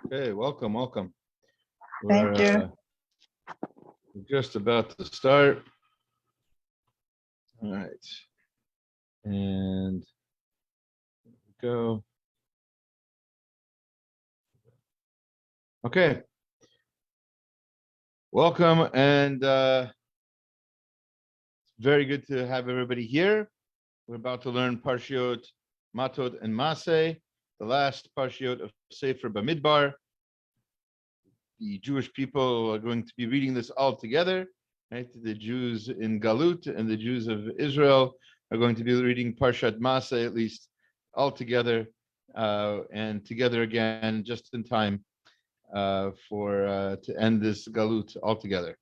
Okay, welcome. Thank you. We're just about to start. All right. And go. Okay. Welcome, and it's very good to have everybody here. We're about to learn Parshiot Matot and Masei, the last Parshiot of Sefer Bamidbar. The Jewish people are going to be reading this all together. Right? The Jews in Galut and the Jews of Israel are going to be reading Parshat Masei, at least all together, and together again, just in time to end this Galut altogether.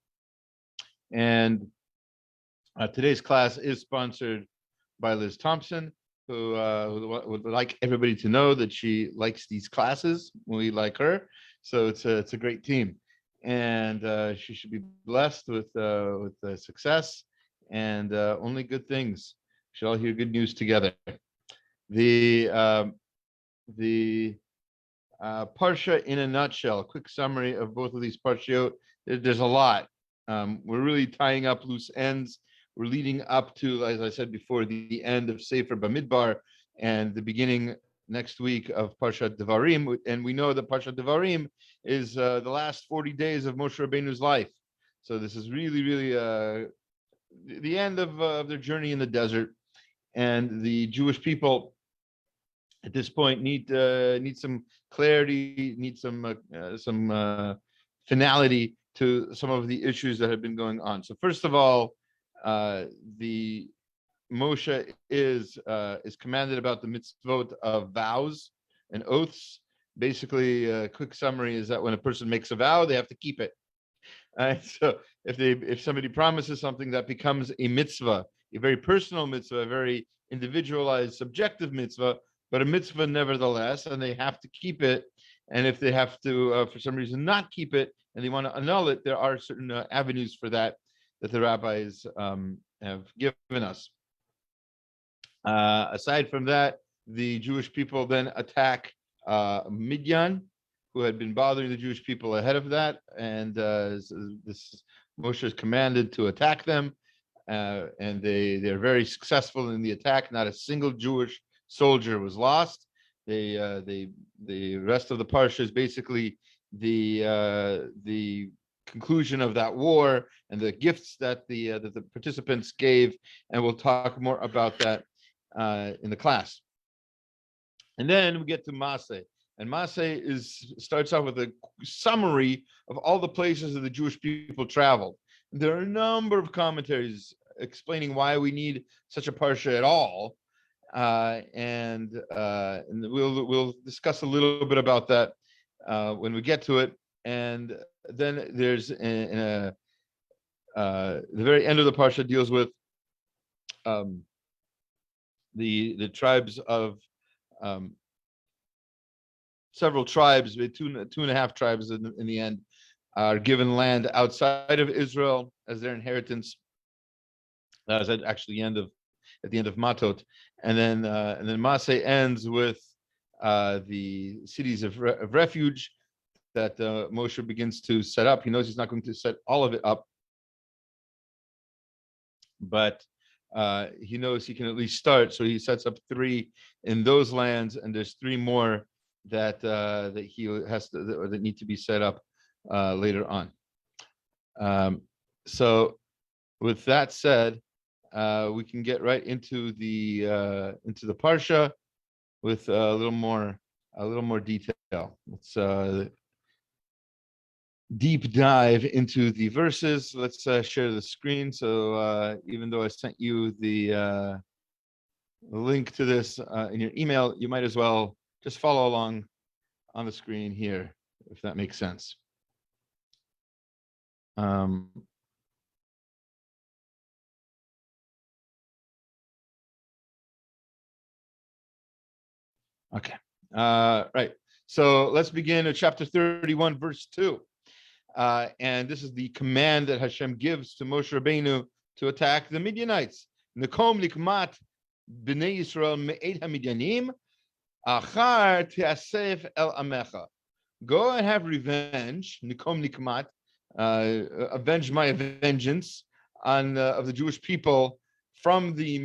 And today's class is sponsored by Liz Thompson, who would like everybody to know that she likes these classes. We like her, so it's a great team, and she should be blessed with success and only good things. We should all hear good news together. The Parsha in a nutshell, a quick summary of both of these Parshiot. There's a lot. We're really tying up loose ends. We're leading up to, as I said before, the end of Sefer Bamidbar and the beginning next week of Parshat Devarim. And we know that Parshat Devarim is the last 40 days of Moshe Rabbeinu's life. So this is really the end of their journey in the desert. And the Jewish people at this point need some clarity, need some finality to some of the issues that have been going on. So first of all, the Moshe is commanded about the Mitzvoth of vows and oaths. Basically, a quick summary is that when a person makes a vow, they have to keep it. So if somebody promises something, that becomes a mitzvah, a very personal mitzvah, a very individualized, subjective mitzvah, but a mitzvah nevertheless, and they have to keep it. And if they have to, for some reason, not keep it, and they want to annul it, there are certain avenues for that the rabbis have given us. Aside from that, the Jewish people then attack Midian, who had been bothering the Jewish people ahead of that, and this Moshe is commanded to attack them, and they're very successful in the attack. Not a single Jewish soldier was lost. The rest of the parsha is basically the conclusion of that war and the gifts that the participants gave, and we'll talk more about that in the class. And then we get to Masei, and Masei starts off with a summary of all the places that the Jewish people traveled. There are a number of commentaries explaining why we need such a parsha at all. And we'll discuss a little bit about that when we get to it. And then there's the very end of the parsha deals with the tribes of several tribes, two and a half tribes in the end, are given land outside of Israel as their inheritance. That was actually at the end of Matot, and then Masei ends with the cities of refuge that Moshe begins to set up. He knows he's not going to set all of it up, but he knows he can at least start. So he sets up 3 in those lands, and there's 3 more that he has to, or that need to be set up later on. So with that said, we can get right into the parsha with a little more detail. Let's deep dive into the verses. Let's share the screen. So even though I sent you the link to this in your email, you might as well just follow along on the screen here, if that makes sense. Okay. Right. So let's begin at chapter 31, verse 2. And this is the command that Hashem gives to Moshe Rabbeinu to attack the Midianites. Nekom likmat b'nei Yisrael me'ed hamidianim, achar te'asef el amecha. go and have revenge, nikom nikmat, avenge my vengeance on of the Jewish people from the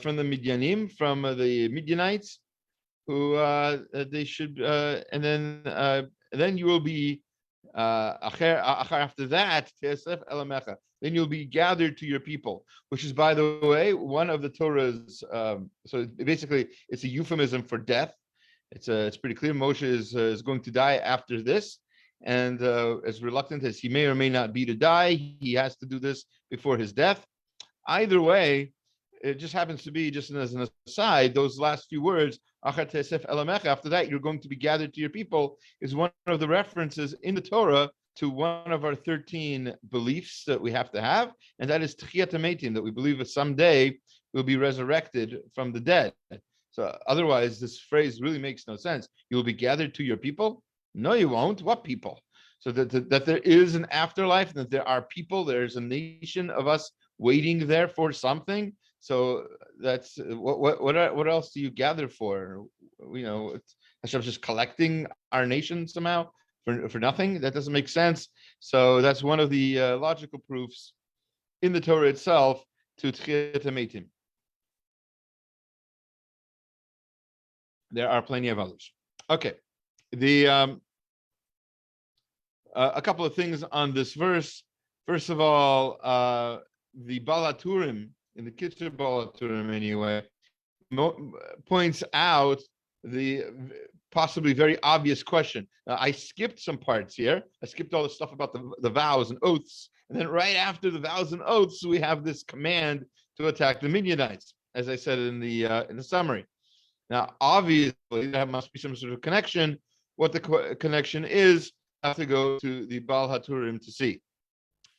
Midianim, from the Midianites, who they should, and then you will be after that, then you'll be gathered to your people, which is, by the way, one of the Torah's. So basically, it's a euphemism for death. It's pretty clear Moshe is going to die after this, and as reluctant as he may or may not be to die, he has to do this before his death. Either way, it just happens to be, just as an aside, those last few words, after that, you're going to be gathered to your people, is one of the references in the Torah to one of our 13 beliefs that we have to have, and that is Tchiyat HaMetim, that we believe that someday we'll be resurrected from the dead. So otherwise, this phrase really makes no sense. You will be gathered to your people? No, you won't. What people? So that there is an afterlife, and that there are people, there's a nation of us waiting there for something. So that's what else do you gather for? Hashem's just collecting our nation somehow for nothing. That doesn't make sense. So that's one of the logical proofs in the Torah itself to Tchiyat HaMetim. There are plenty of others. Okay, a couple of things on this verse. First of all, the Balaturim, in the Kitzur Balaturim anyway, points out the possibly very obvious question. I skipped some parts here. I skipped all the stuff about the vows and oaths. And then right after the vows and oaths, we have this command to attack the Midianites, as I said in the summary. Now, obviously, there must be some sort of connection. What the connection is, I have to go to the Baal HaTurim to see.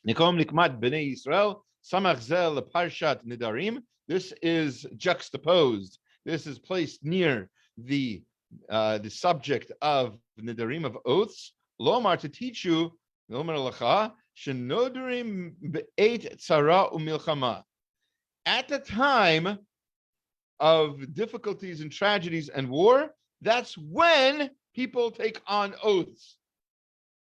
Nikom Nikmat Bnei Yisrael, Samach Zel Parshat Nidarim. This is juxtaposed. This is placed near the subject of Nidarim, of oaths. Lomar, to teach you, Lomar Lacha, Shenodarim Be'et Tzara Umilchama. At the time of difficulties and tragedies and war, that's when people take on oaths.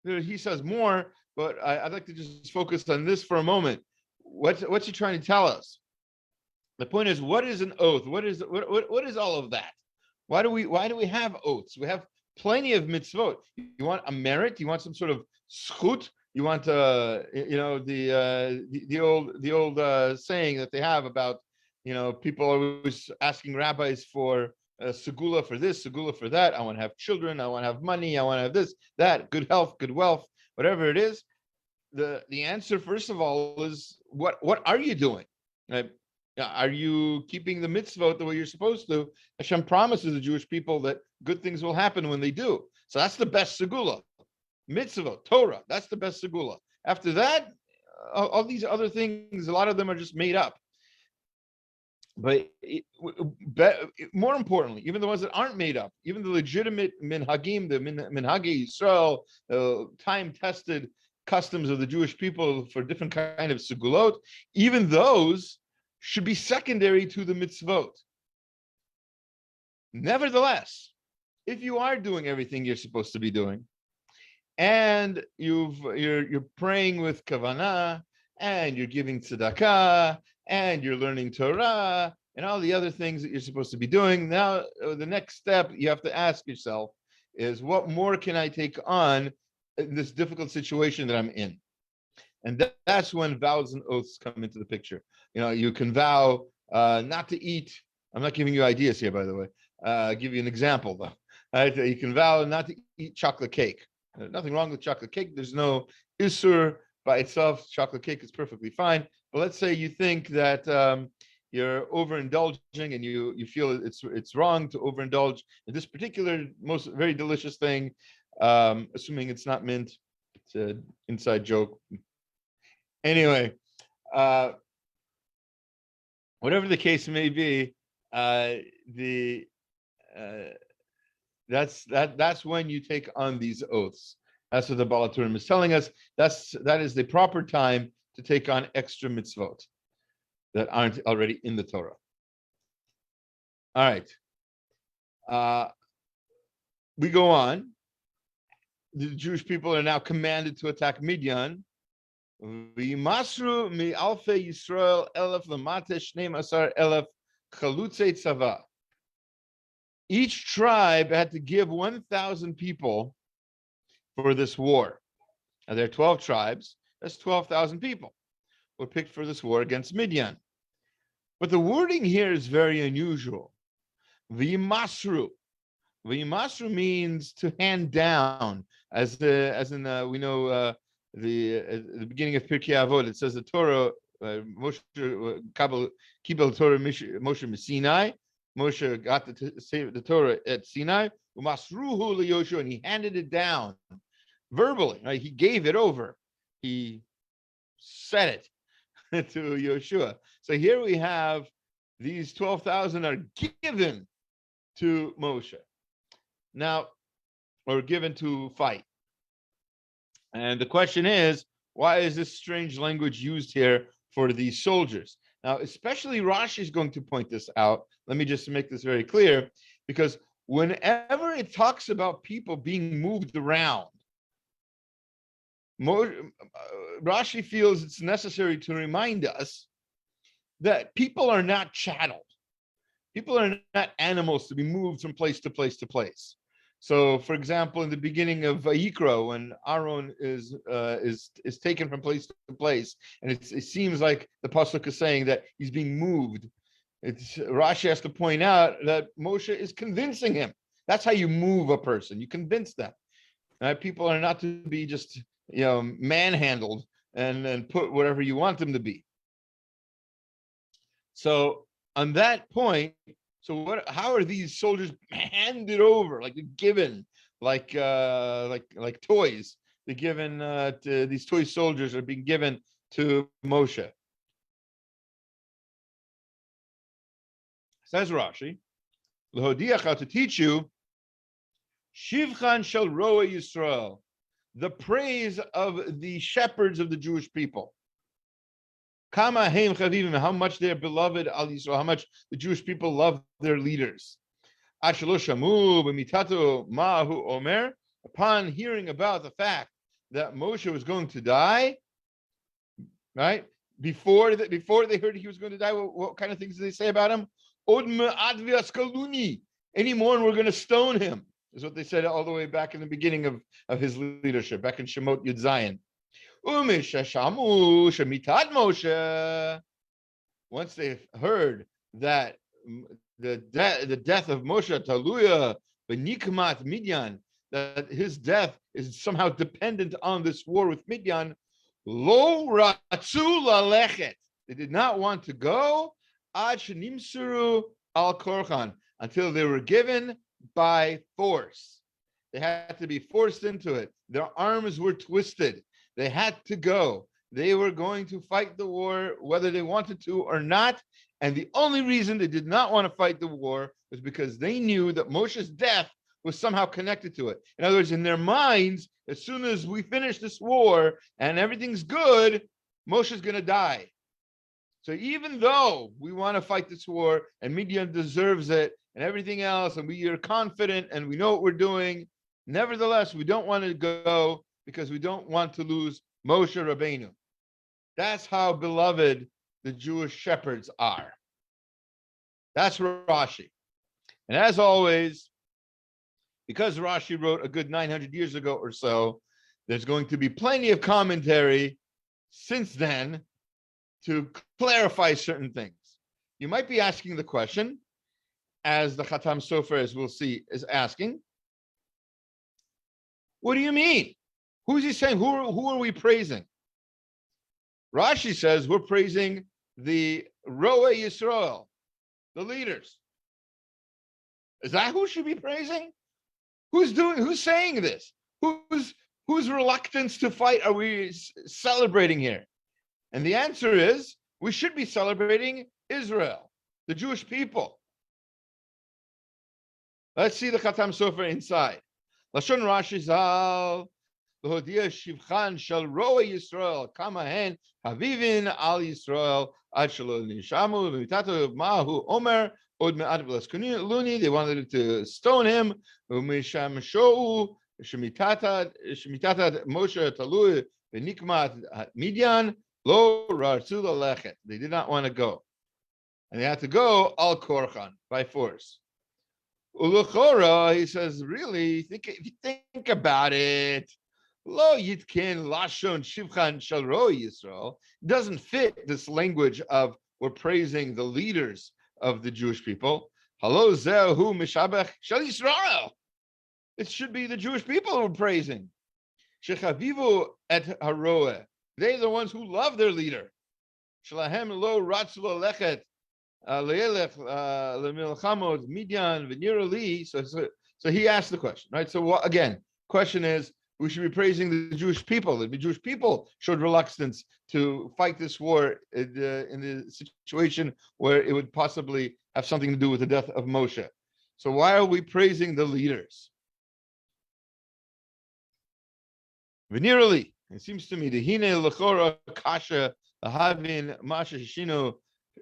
He says more, but I'd like to just focus on this for a moment. What's he trying to tell us? The point is, what is an oath? What is all of that? Why do we have oaths? We have plenty of mitzvot. You want a merit? You want some sort of schut? You want the old saying that they have about, people always asking rabbis for segula for this, segula for that. I want to have children. I want to have money. I want to have this, that, good health, good wealth, whatever it is. The answer, first of all, is what are you doing? Right? Are you keeping the mitzvot the way you're supposed to? Hashem promises the Jewish people that good things will happen when they do. So that's the best segula. Mitzvot, Torah, that's the best segula. After that, all these other things, a lot of them are just made up. But more importantly, even the ones that aren't made up, even the legitimate minhagim, the minhagi Yisrael, time-tested customs of the Jewish people for different kind of segulot, even those should be secondary to the mitzvot. Nevertheless, if you are doing everything you're supposed to be doing, and you're praying with kavanah, and you're giving tzedakah, and you're learning Torah, and all the other things that you're supposed to be doing, now the next step you have to ask yourself is, what more can I take on in this difficult situation that I'm in? And that's when vows and oaths come into the picture. You can vow not to eat. I'm not giving you ideas here, by the way. I'll give you an example, though. Right? You can vow not to eat chocolate cake. There's nothing wrong with chocolate cake. There's no isur by itself. Chocolate cake is perfectly fine. But let's say you think that you're overindulging, and you feel it's wrong to overindulge in this particular very delicious thing, assuming it's not mint. It's an inside joke. Anyway, whatever the case may be, that's when you take on these oaths. That's what the Balaturim is telling us. That is the proper time to take on extra mitzvot that aren't already in the Torah. All right. We go on. the Jewish people are now commanded to attack Midian. V'yimasru mi alfei Yisrael elef lamate shnei asar elef chalutzei tzava. Each tribe had to give 1,000 people for this war. Now there are 12 tribes. That's 12,000 people were picked for this war against Midian. But the wording here is very unusual. V'yimasru. V'yimasru means to hand down, as in we know the beginning of Pirkei Avot. It says the Torah, Moshe Kibel Torah Moshe Sinai. Moshe got the Torah at Sinai. Umasruhu liYoshua, and he handed it down verbally. Right? He gave it over. He said it to Yoshua. So here we have these 12,000 are given to Moshe. Now, or given to fight. And the question is, why is this strange language used here for these soldiers? Now, especially Rashi is going to point this out. Let me just make this very clear, because whenever it talks about people being moved around, Rashi feels it's necessary to remind us that people are not chattel. People are not animals to be moved from place to place to place. So, for example, in the beginning of Vayikra, when Aaron is taken from place to place, and it seems like the pasuk is saying that he's being moved, Rashi has to point out that Moshe is convincing him. That's how you move a person. You convince them. Right? People are not to be just manhandled and put whatever you want them to be. So on that point, so how are these soldiers handed over, like given, like toys? They're given to these toy soldiers are being given to Moshe. Says Rashi, to teach you, Shivchan shel roa Yisrael, the praise of the shepherds of the Jewish people. Kama heim chavivim, how much they are beloved al Yisrael, how much the Jewish people love their leaders. Shamu b'mitatu ma'hu omer, upon hearing about the fact that Moshe was going to die, right? Before they heard he was going to die, what kind of things did they say about him? Any more, and we're going to stone him, is what they said all the way back in the beginning of his leadership, back in Shemot Yud Zayin. Once they heard that the death of Moshe Taluya Benikmat Midian, that his death is somehow dependent on this war with Midian, Lo Ratzu Lalechet, they did not want to go Ad Shenimsuru Al Korchan, until they were given by force. They had to be forced into it. Their arms were twisted. They had to go. They were going to fight the war, whether they wanted to or not. And the only reason they did not want to fight the war was because they knew that Moshe's death was somehow connected to it. In other words, in their minds, as soon as we finish this war and everything's good, Moshe's going to die. So even though we want to fight this war and Midian deserves it and everything else, and we are confident and we know what we're doing, nevertheless, we don't want to go because we don't want to lose Moshe Rabbeinu. That's how beloved the Jewish shepherds are. That's Rashi. And as always, because Rashi wrote a good 900 years ago or so, there's going to be plenty of commentary since then to clarify certain things. You might be asking the question, as the Khatam Sofer, as we'll see, is asking, what do you mean? Who's he saying? Who are we praising? Rashi says we're praising the Roe Yisrael, the leaders. Is that who should be praising? Who's saying this? Whose reluctance to fight are we celebrating here? And the answer is we should be celebrating Israel, the Jewish people. Let's see the Khatam Sofer inside. Lashon Rashi Zal, L'hodia Shivchan Shel Roa Yisrael, Kama Hen Havivin Al Yisrael, Ad Shelo Nishamu, V'mitatu Ma'hu Omer, Od Me'at V'Laskununi, they wanted to stone him, U'misham Sho'u Shemitata Moshe Talui Benikmat Midian Lo Ratzu Lechet. They did not want to go, and they had to go al korchan, by force. Uluchora, he says, really, if you think about it, Lo Yitkin Lashon Shivchan Shalro Yisrael doesn't fit this language of we're praising the leaders of the Jewish people. Halo Zehu Mishabech Shal Yisrael. It should be the Jewish people who are praising. Shechavivu et haroeh. They're the ones who love their leader. Shalahem lo ratzu lechet leelech lemilchamot Midian v'nirali. So he asked the question, right? So again, question is, we should be praising the Jewish people. The Jewish people showed reluctance to fight this war in the situation where it would possibly have something to do with the death of Moshe. So why are we praising the leaders? Venerally, it seems to me the hine lechora kasha havin masha shino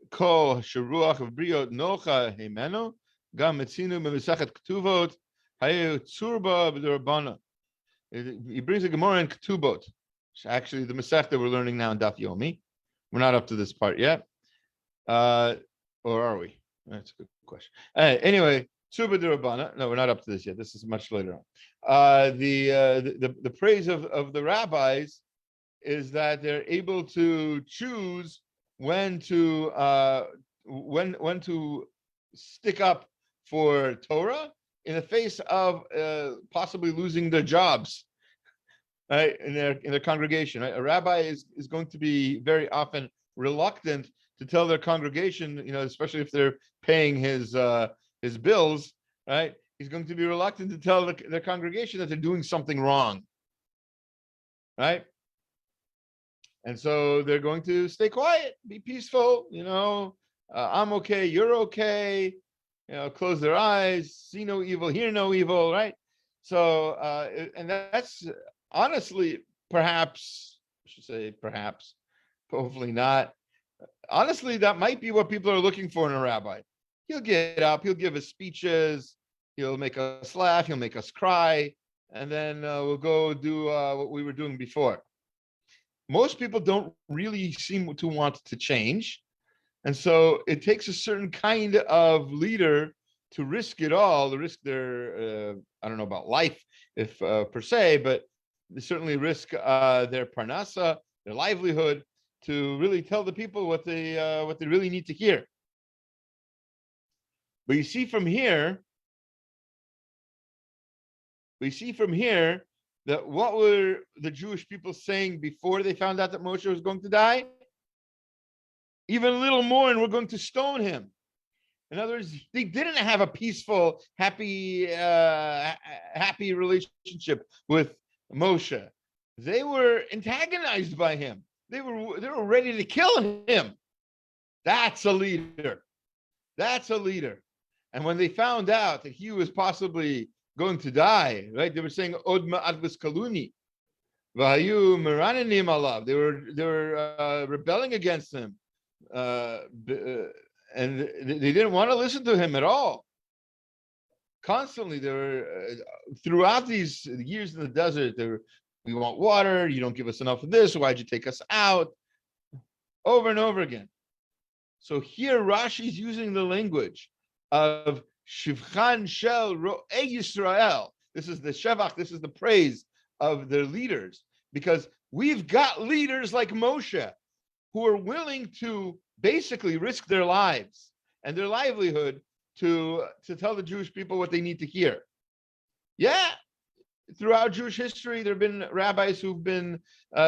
ko sharuach of briot nocha hemeno gam etzinu memesachet ketuvot hayu tzurba b'derabana. He brings a Gemara in Ketubot. It's actually the Masech that we're learning now in Daf Yomi. We're not up to this part yet, or are we? That's a good question. Anyway. Tzurba d'Rabbana. No, we're not up to this yet. This is much later on. The praise of the rabbis is that they're able to choose when to stick up for Torah in the face of possibly losing their jobs, right? In their congregation, right? A rabbi is going to be very often reluctant to tell their congregation, especially if they're paying his bills, right? He's going to be reluctant to tell the congregation that they're doing something wrong, right? And so they're going to stay quiet, be peaceful, I'm okay, you're okay, close their eyes, see no evil, hear no evil, right? So, and that's honestly, perhaps, I should say perhaps, hopefully not. Honestly, that might be what people are looking for in a rabbi. He'll get up, he'll give us speeches, he'll make us laugh, he'll make us cry, and then we'll go do what we were doing before. Most people don't really seem to want to change. And so it takes a certain kind of leader to risk it all, to risk their, I don't know about life if per se, but they certainly risk their parnasa, their livelihood, to really tell the people what they really need to hear. But you see from here that what were the Jewish people saying before they found out that Moshe was going to die? Even a little more, and we're going to stone him. In other words, they didn't have a peaceful, happy relationship with Moshe. They were antagonized by him. They were ready to kill him. That's a leader. That's a leader. And when they found out that he was possibly going to die, right? They were saying Od ma'advis kaluni, v'hayu meranenim alav. They were rebelling against him, and they didn't want to listen to him at all. Constantly, they were throughout these years in the desert. They were, we want water. You don't give us enough of this. Why'd you take us out? Over and over again. So here Rashi's using the language of Shivchan Shel Ro'ei Yisrael. This is the Shevach, this is the praise of their leaders, because we've got leaders like Moshe who are willing to basically risk their lives and their livelihood to tell the Jewish people what they need to hear. Yeah, throughout Jewish history, there have been rabbis who've been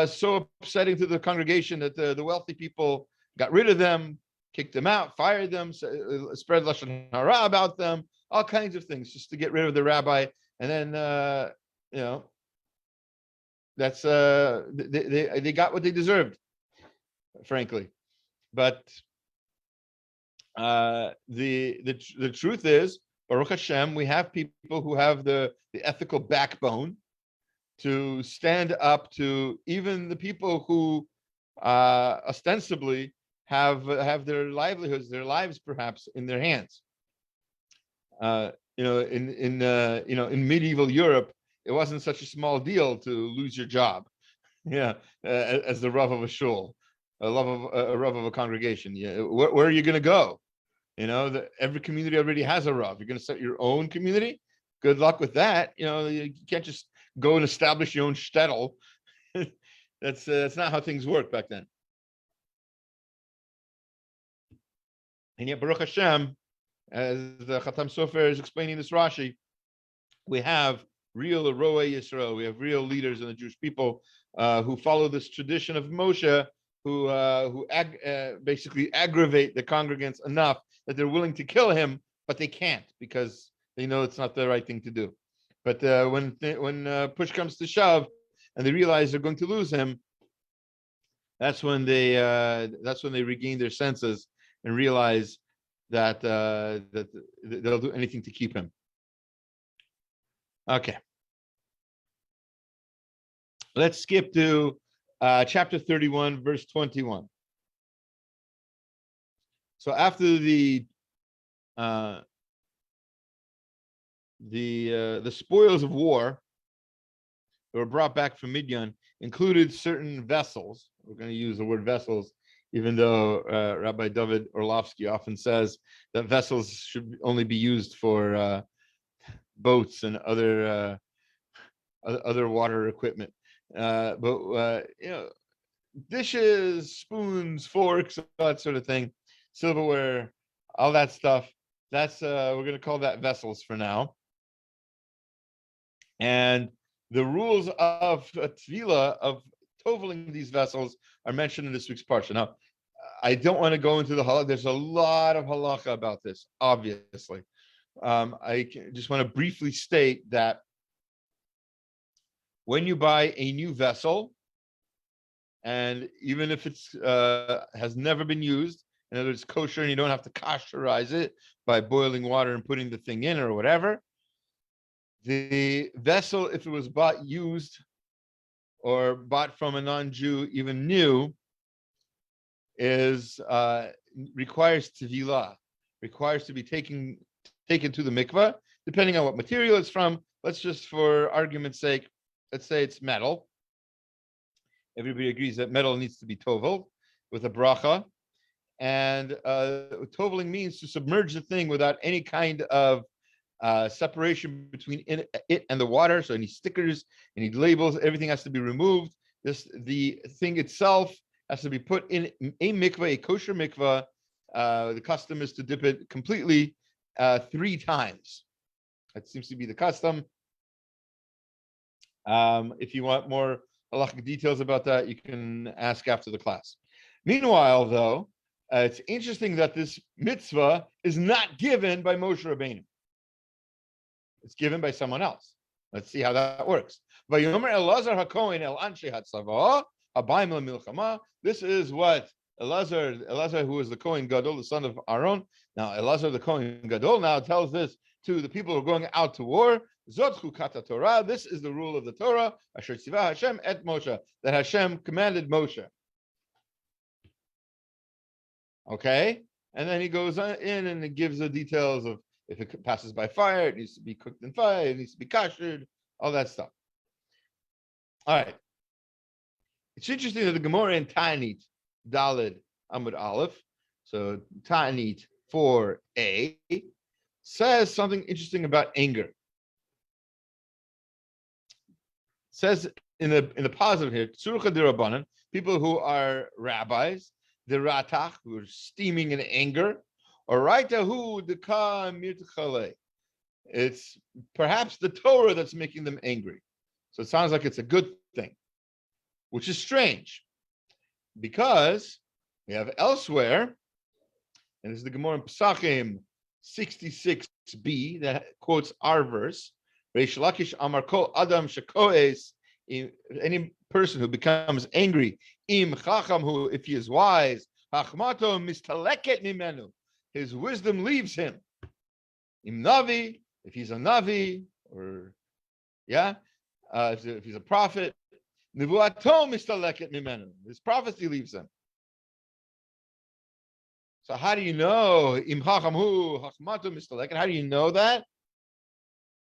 so upsetting to the congregation that the wealthy people got rid of them, kicked them out, fired them, spread lashon hara about them, all kinds of things just to get rid of the rabbi. And then, that's they got what they deserved, frankly. But the truth is, Baruch Hashem, we have people who have the ethical backbone to stand up to even the people who ostensibly have their livelihoods, their lives perhaps in their hands. In medieval Europe, it wasn't such a small deal to lose your job. Yeah, as the Rav of a shul, a Rav of a congregation. Yeah, where are you going to go? Every community already has a Rav. You're going to start your own community. Good luck with that. You can't just go and establish your own shtetl. That's not how things worked back then. And yet, Baruch Hashem, as the Khatam Sofer is explaining this Rashi, we have real Roe Yisrael. We have real leaders in the Jewish people who follow this tradition of Moshe, who basically aggravate the congregants enough that they're willing to kill him, but they can't because they know it's not the right thing to do. But when push comes to shove and they realize they're going to lose him, that's when they regain their senses and realize that they'll do anything to keep him. Okay. Let's skip to chapter 31, verse 21. So after the spoils of war that were brought back from Midian included certain vessels. We're going to use the word vessels, even though Rabbi David Orlovsky often says that vessels should only be used for boats and other water equipment. But dishes, spoons, forks, that sort of thing, silverware, all that stuff. That's we're going to call that vessels for now. And the rules of tvila, of toveling these vessels, are mentioned in this week's parsha. Now, I don't want to go into the halacha. There's a lot of halacha about this, obviously. I just want to briefly state that when you buy a new vessel, and even if it's has never been used, in other words, kosher, and you don't have to kosherize it by boiling water and putting the thing in or whatever, the vessel, if it was bought used or bought from a non-Jew, even new, is requires tevilah, requires to be taken to the mikveh, depending on what material it's from. Let's just, for argument's sake, let's say it's metal. Everybody agrees that metal needs to be toveled with a bracha. And toveling means to submerge the thing without any kind of separation between it and the water. So any stickers, any labels, everything has to be removed. The thing itself has to be put in a mikveh, a kosher mikveh. The custom is to dip it completely 3 times. That seems to be the custom. If you want more halachic details about that, you can ask after the class. Meanwhile, though, it's interesting that this mitzvah is not given by Moshe Rabbeinu. It's given by someone else. Let's see how that works. Vayomer Elazar hakohen el anshe hatzava habayim lemilchama. This is what Elazar, who is the Kohen Gadol, the son of Aaron. Now, Elazar, the Kohen Gadol, now tells this to the people who are going out to war. Zot chukata Torah. This is the rule of the Torah. Asher tzivah Hashem et Moshe, that Hashem commanded Moshe. Okay, and then he goes in and he gives the details of if it passes by fire, it needs to be cooked in fire, it needs to be kashered, all that stuff. All right. It's interesting that the Gemara in Ta'anit, Daled Amud Aleph, so Ta'anit 4a, says something interesting about anger. It says in the positive here, Tzurcha d'Rabbanan, people who are rabbis, the ratach, who are steaming in anger, or raitahu deka mirtchale. It's perhaps the Torah that's making them angry. So it sounds like it's a good thing, which is strange, because we have elsewhere, and this is the Gemara in Pesachim 66b that quotes our verse, Reish Lakish Amar Kol Adam Shekoes, any person who becomes angry, im chacham, who, if he is wise, hachmato mistaleket mimenu, his wisdom leaves him. Im navi, if he's a navi, or if he's a prophet, nivuato mistaleket mimenu, his prophecy leaves him. So how do you know im chacham hu hachmato mistaleket? How do you know that?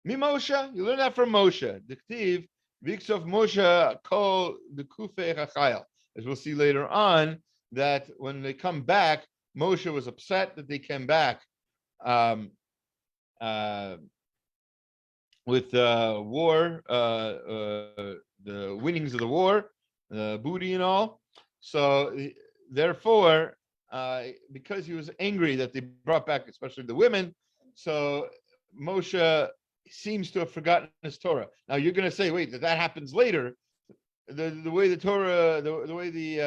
Mi Moshe, you learn that from Moshe. Diktiv, Viks of Moshe call the Kufe Chachayel. As we'll see later on, that when they come back, Moshe was upset that they came back with war, the winnings of the war, the booty and all. So therefore, because he was angry that they brought back, especially the women, so Moshe seems to have forgotten his Torah. Now you're going to say, wait, that happens later. The way the Torah, the way the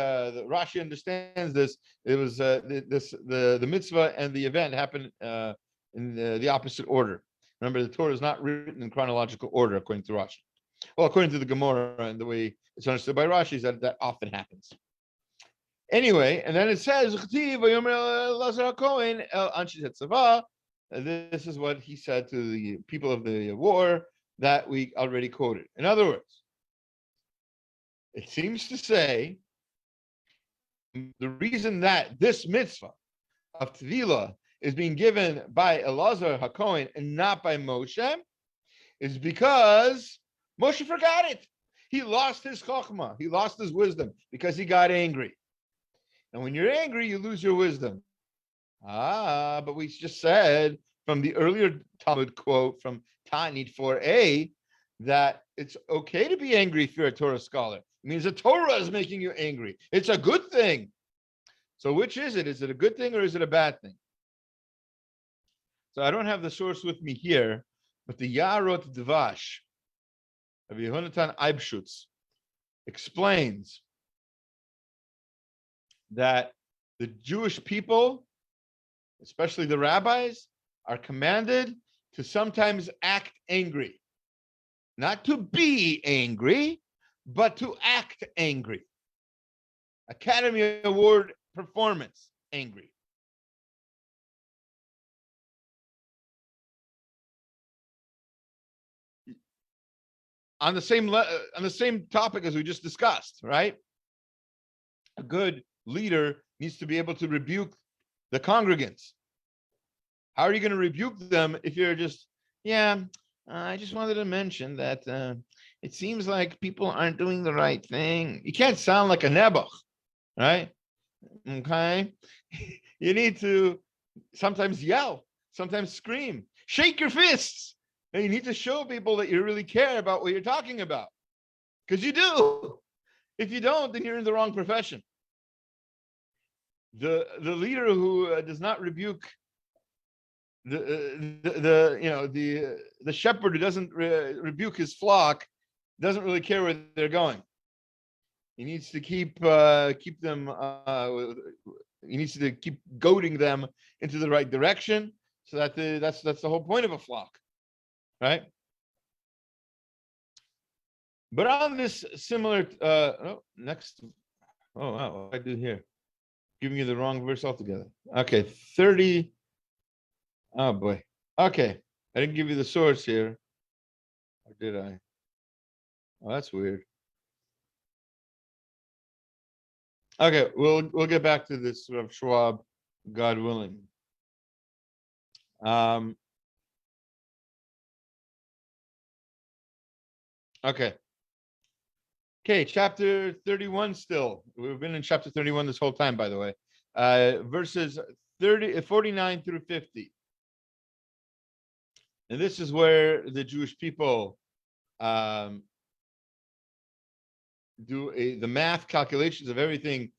Rashi understands this, it was the mitzvah and the event happened in the opposite order. Remember, the Torah is not written in chronological order according to Rashi. Well, according to the Gemara and the way it's understood by Rashi, is that often happens. Anyway, and then it says, this is what he said to the people of the war that we already quoted. In other words, it seems to say the reason that this mitzvah of tevilah is being given by Elazar HaKohen and not by Moshe is because Moshe forgot it. He lost his chokhmah. He lost his wisdom because he got angry. And when you're angry, you lose your wisdom. But we just said from the earlier Talmud quote from Ta'anit 4a that it's okay to be angry if you're a Torah scholar. It means the Torah is making you angry. It's a good thing. So which is it? Is it a good thing or is it a bad thing? So I don't have the source with me here, but the Yarot Dvash of Yehonatan Eibschutz explains that the Jewish people, especially the rabbis, are commanded to sometimes act angry. Not to be angry, but to act angry. Academy Award performance angry. On the same topic as we just discussed, right? A good leader needs to be able to rebuke the congregants. How are you going to rebuke them if you're just, I just wanted to mention that it seems like people aren't doing the right thing. You can't sound like a nebuch, right? Okay. You need to sometimes yell, sometimes scream, shake your fists. And you need to show people that you really care about what you're talking about. Because you do. If you don't, then you're in the wrong profession. The leader who does not rebuke the shepherd who doesn't rebuke his flock doesn't really care where they're going. He needs to keep them. He needs to keep goading them into the right direction, so that that's the whole point of a flock, right? But on this similar, next. Oh wow, what did I do here? Giving you the wrong verse altogether. Okay, 30. Oh boy. Okay, I didn't give you the source here, or did I? Oh, that's weird. Okay, we'll get back to this of Schwab, God willing. Okay. Okay, chapter 31 still. We've been in chapter 31 this whole time, by the way. Verses 49 through 50. And this is where the Jewish people do the math calculations of everything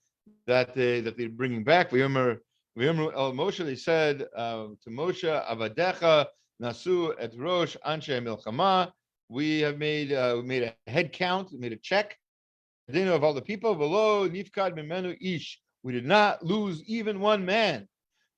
that they're bringing back. Moshe, they said to Moshe, Avadecha nasu et rosh anshe milchama. We have made a head count, we made a check of all the people. V'lo nifkad mimenu ish. We did not lose even one man.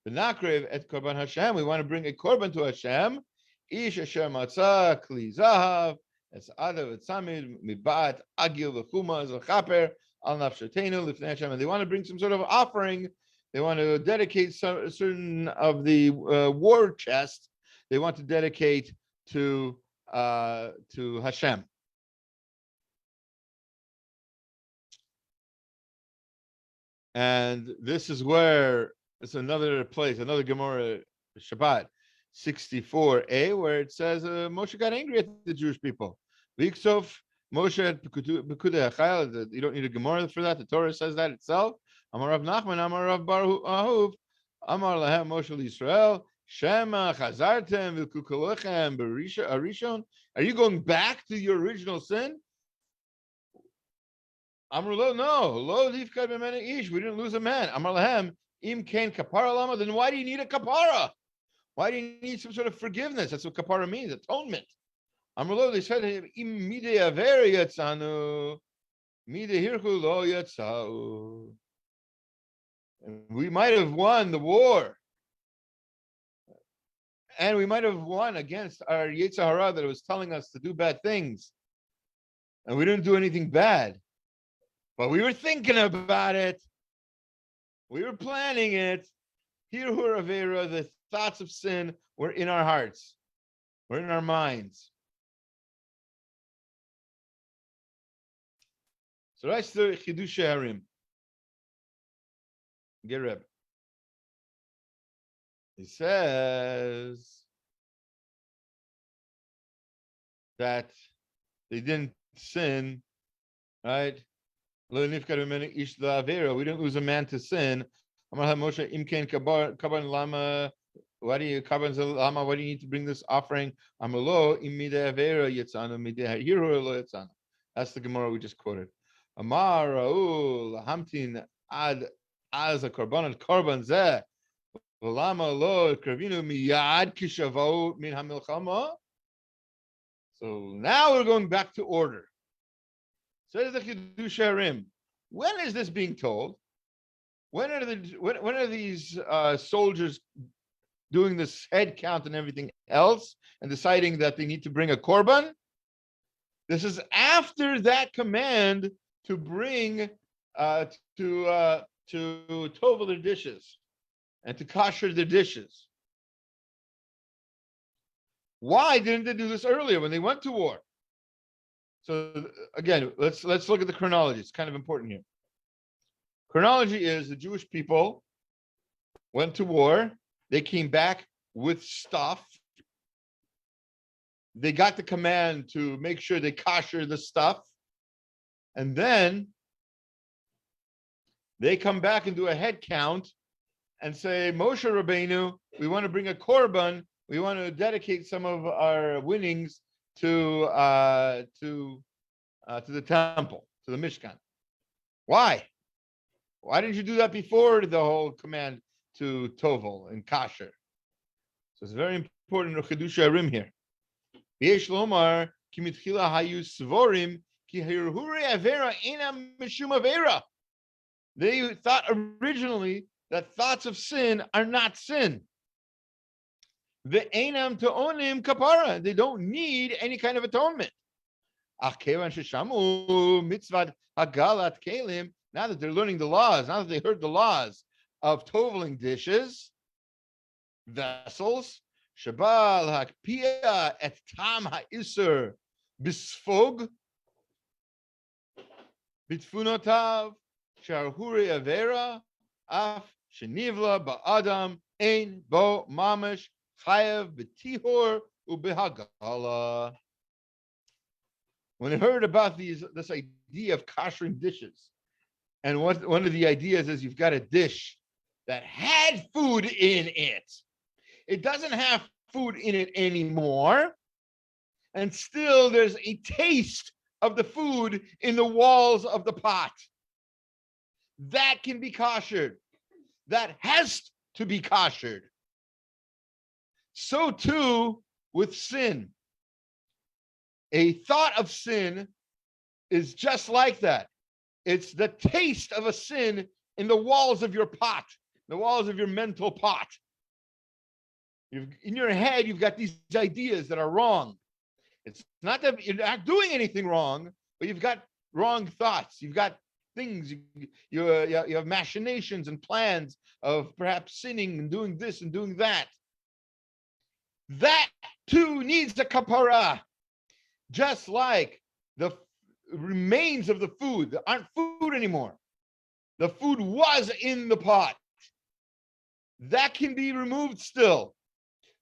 V'nakrev et korban Hashem. We want to bring a korban to Hashem. Ish asher matzah kli zahav. Es adav et samid mibat agil v'chuma zachaper al nafshatenu lifnei Hashem. And they want to bring some sort of offering. They want to dedicate certain of the war chest. They want to dedicate to Hashem. And this is where it's another place, another Gemara Shabbat 64a, where it says Moshe got angry at the Jewish people. Viksof Moshe had Pekudei Achayil. You don't need a Gemara for that. The Torah says that itself. Amar Rav Nachman, Amar Rav Bar Ahuv, Amar Lahem Moshe Yisrael, Shema Chazartem V'Kukolochem Arishon. Are you going back to your original sin? Amar Lo, no. Lo Lifkad B'Mena Ish. We didn't lose a man. Amar Lahem Im Kain Kapara Lama. Then why do you need a kapara? Why do you need some sort of forgiveness? That's what kapara means, atonement. Amrlo, they said, Im mide averi yatzanu, mide hirchu lo yatzau. We might have won the war. And we might have won against our Yetzer Hara that was telling us to do bad things. And we didn't do anything bad. But we were thinking about it. We were planning it. Hirhu avera, the thoughts of sin were in our hearts, were in our minds. So that's the Chidush Harim. Gereb. He says that they didn't sin, right? We didn't lose a man to sin. Why do you need to bring this offering? That's the Gemara we just quoted. Amar Raul Hamtin ad az a korban zeh v'lama lo kravinu miyad kishavau min hamilchama. So now we're going back to order. Says the Chidush Harim. When is this being told? When are these soldiers doing this head count and everything else and deciding that they need to bring a korban? This is after that command to bring to tovel their dishes and to kosher their dishes. Why didn't they do this earlier when they went to war? So again, let's look at the chronology. It's kind of important here. Chronology is the Jewish people went to war. They came back with stuff. They got the command to make sure they kosher the stuff. And then they come back and do a head count and say, Moshe Rabbeinu, we want to bring a korban. We want to dedicate some of our winnings to the temple, to the Mishkan. Why? Why didn't you do that before the whole command to tovel and kasher? So it's very important Chidush Harim here. Yesh lomar ki mitchila hayu svorim ki hirhuri avera enam mishum avera. They thought originally that thoughts of sin are not sin. The enam to onim kapara. They don't need any kind of atonement. Ach kevan sheshamu mitzvat hagalat kelim. Now that they're learning the laws, now that they heard the laws of toveling dishes, vessels, Shabal hakpia et tam ha'isur bisfog bitfunotav sharhuri avera af shenivla ba'adam ein bo mamash chayav b'tihor ubehagala. When they heard about this idea of koshering dishes, and one of the ideas is you've got a dish that had food in it. It doesn't have food in it anymore. And still there's a taste of the food in the walls of the pot. That can be koshered. That has to be koshered. So too with sin. A thought of sin is just like that. It's the taste of a sin in the walls of your pot, the walls of your mental pot. In your head, you've got these ideas that are wrong. It's not that you're not doing anything wrong, but you've got wrong thoughts. You've got things, you have machinations and plans of perhaps sinning and doing this and doing that. That too needs a kapara. Just like the remains of the food that aren't food anymore. The food was in the pot. That can be removed still.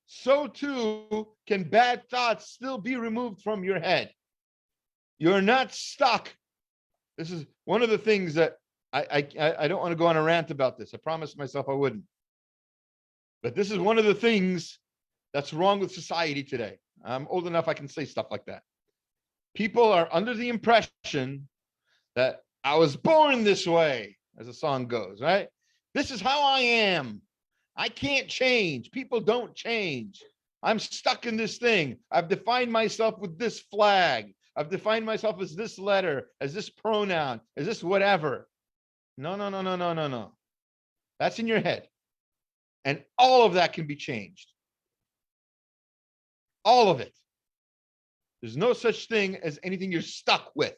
so too can bad thoughts still be removed from your head. You're not stuck. This is one of the things that I don't want to go on a rant about this. I promised myself I wouldn't. But this is one of the things that's wrong with society today. I'm old enough I can say stuff like that. People are under the impression that I was born this way, as the song goes, right? This is how I am. I can't change. People don't change. I'm stuck in this thing. I've defined myself with this flag. I've defined myself as this letter, as this pronoun, as this whatever. No. That's in your head. And all of that can be changed. All of it. There's no such thing as anything you're stuck with.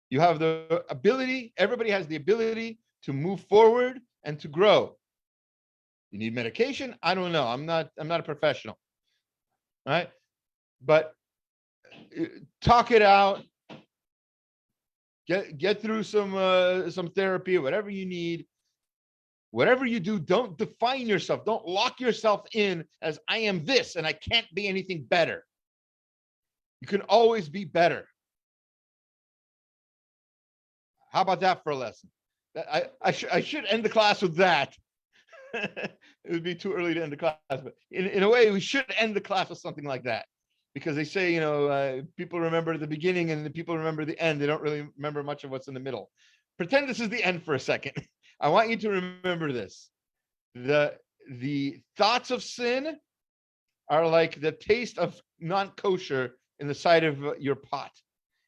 You have the ability, everybody has the ability to move forward and to grow. You need medication? I don't know. I'm not a professional. Right? But talk it out. Get through some therapy, whatever you need. Whatever you do, don't define yourself. Don't lock yourself in as I am this and I can't be anything better. You can always be better. How about that for a lesson? I should end the class with that. It would be too early to end the class, but in a way, we should end the class with something like that. Because they say, people remember the beginning and the people remember the end. They don't really remember much of what's in the middle. Pretend this is the end for a second. I want you to remember this. The thoughts of sin are like the taste of non-kosher in the side of your pot.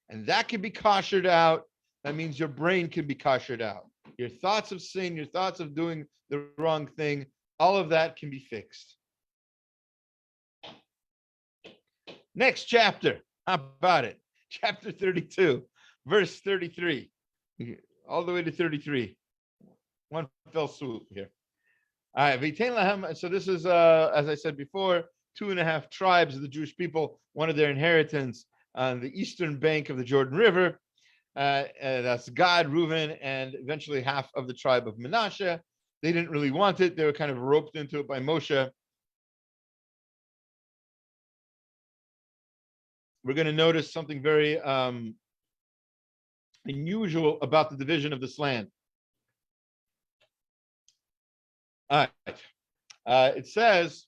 And that can be koshered out. That means your brain can be koshered out. Your thoughts of sin, your thoughts of doing the wrong thing, all of that can be fixed. Next chapter. How about it? Chapter 32, verse 33. All the way to 33. One fell swoop here. All right. So this is, as I said before, 2.5 tribes of the Jewish people wanted their inheritance on the eastern bank of the Jordan River. That's Gad, Reuven, and eventually half of the tribe of Menashe. They didn't really want it. They were kind of roped into it by Moshe. We're going to notice something very unusual about the division of this land. All right. It says,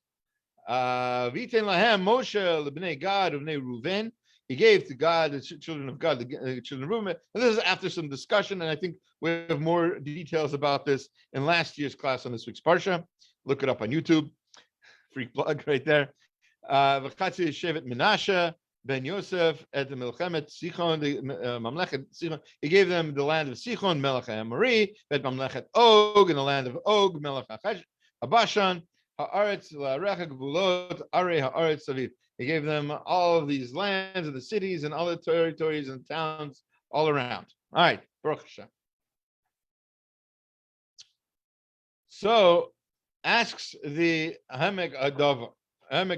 V'iten lahem Moshe lebnei Gad ubnei Reuven. He gave to God, the children of God, the children of Reuven. And this is after some discussion, and I think we have more details about this in last year's class on this week's Parsha. Look it up on YouTube. Free plug right there. V'chatzi shevet Menashe ben Yosef et Melchemet Sichon, the Mamlechet Sichon. He gave them the land of Sichon, Melech HaAmori, et Mamlechet Og, and the land of Og, Melech HaBashan, Haaretz la'arecha gvulot, Arei Haaretz Saviv. He gave them all of these lands and the cities and all the territories and towns all around. All right, Baruch Hashem. So asks the Hamek Dov, the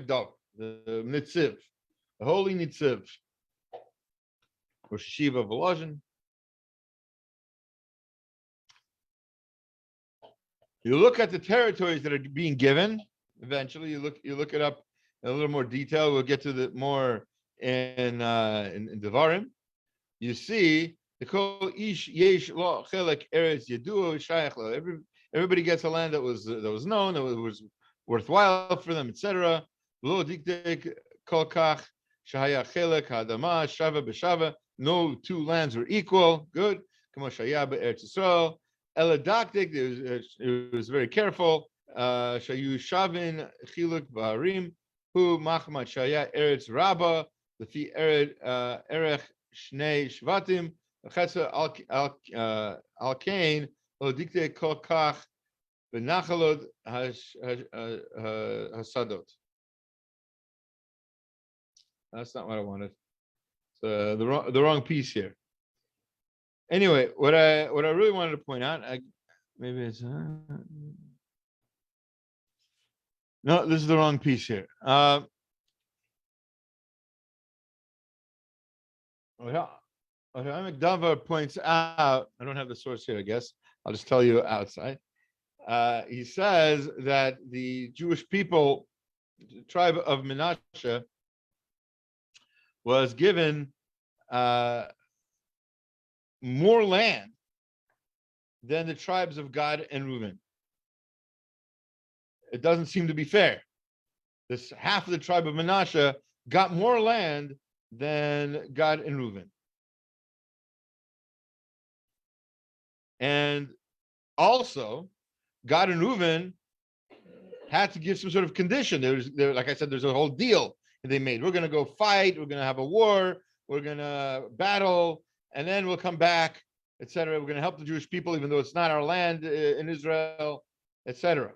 Nitziv, the holy Nitziv, or Shiva Volozhin. You look at the territories that are being given. Eventually, you look it up in a little more detail. We'll get to the more in Devarim. You see the kol ish yesh lo chelek eretz yeduo shayach lo. Everybody gets a land that was known, that was worthwhile for them, etc. Lo diktek kol kach shahaya chelek hadama shava b'shava. No two lands were equal. Good. Kamo shaya be'eretz Yisrael. Eladaktik, it was very careful. Shayu Shavin Chiluk Baharim, Hu Machmat Shaya Eretz Rabba, Lefi Erech Shnei Shvatim, Chetza Al Kain, Lodikte Kol Kach, Benachalot Hasadot. That's not what I wanted. So the wrong piece here. Anyway, what I really wanted to point out, maybe it's no, this is the wrong piece here. Davar points out, I don't have the source here, I guess. I'll just tell you outside. He says that the Jewish people tribe of Menashe was given more land than the tribes of Gad and Reuben. It doesn't seem to be fair. This half of the tribe of Menashe got more land than Gad and Reuben. And also, Gad and Reuben had to give some sort of condition. There, like I said, there's a whole deal they made. We're going to go fight. We're going to have a war. We're going to battle, and then we'll come back, etc. We're going to help the Jewish people, even though it's not our land in Israel, etc.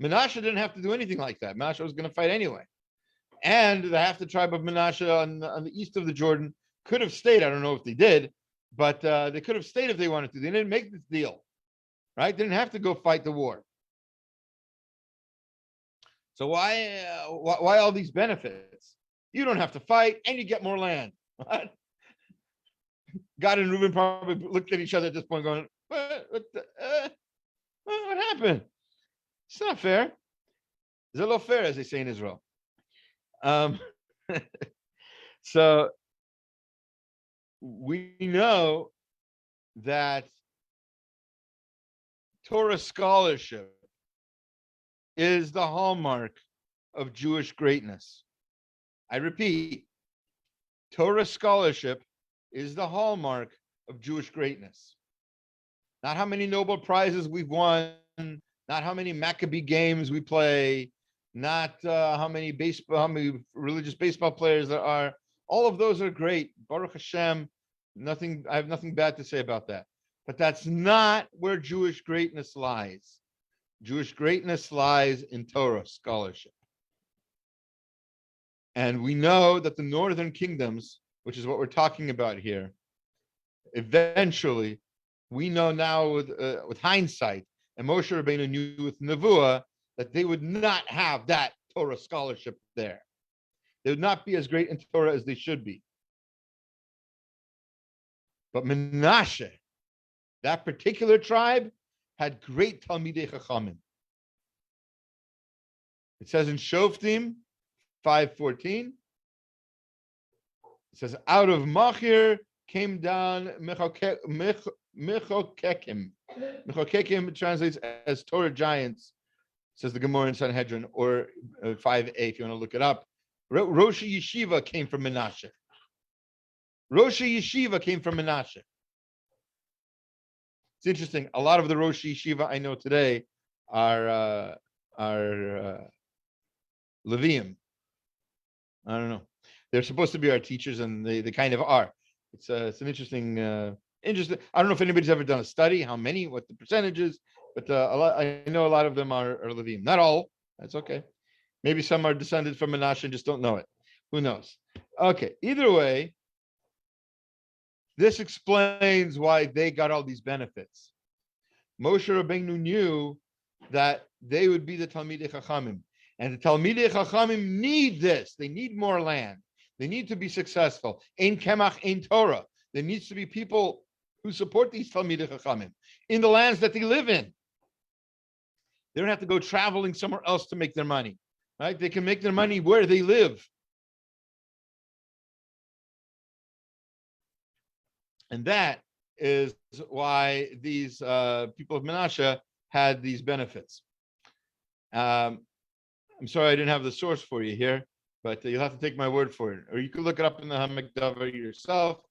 Menashe didn't have to do anything like that. Menashe was going to fight anyway. And the half the tribe of Menashe on the east of the Jordan could have stayed. I don't know if they did, but they could have stayed if they wanted to. They didn't make this deal, right? They didn't have to go fight the war. So why all these benefits? You don't have to fight, and you get more land. Gad and Reuben probably looked at each other at this point, going, "What happened? It's not fair. It's a little fair, as they say in Israel." So we know that Torah scholarship is the hallmark of Jewish greatness. I repeat, Torah scholarship is the hallmark of Jewish greatness. Not how many Nobel Prizes we've won, not how many Maccabee games we play, not how many religious baseball players there are. All of those are great. Baruch Hashem. I have nothing bad to say about that. But that's not where Jewish greatness lies. Jewish greatness lies in Torah scholarship. And we know that the northern kingdoms, which is what we're talking about here, eventually, we know now with hindsight, and Moshe Rabbeinu knew with Nevuah, that they would not have that Torah scholarship there. They would not be as great in Torah as they should be. But Menashe, that particular tribe, had great Talmidei Chachamim. It says in Shoftim 5:14, it says, out of Machir came down Mechokekim. Mechokekim translates as Torah giants, says the Gemara in Sanhedrin, or 5a if you want to look it up. Rosh Yeshiva came from Menashe. Rosh Yeshiva came from Menashe. It's interesting. A lot of the Rosh Yeshiva I know today are Levium. I don't know. They're supposed to be our teachers, and they kind of are. It's an interesting. I don't know if anybody's ever done a study, what the percentage is, but I know a lot of them are Levium. Not all. That's okay. Maybe some are descended from Menashe and just don't know it. Who knows? Okay. Either way, this explains why they got all these benefits. Moshe Rabbeinu knew that they would be the Talmidei Chachamim. And the Talmidei Chachamim need this. They need more land. They need to be successful. Ein Kemach, Ein Torah. There needs to be people who support these Talmidei Chachamim in the lands that they live in. They don't have to go traveling somewhere else to make their money. Right? They can make their money where they live. And that is why these people of Menashe had these benefits. I'm sorry I didn't have the source for you here, but you'll have to take my word for it. Or you could look it up in the Hamikdavar yourself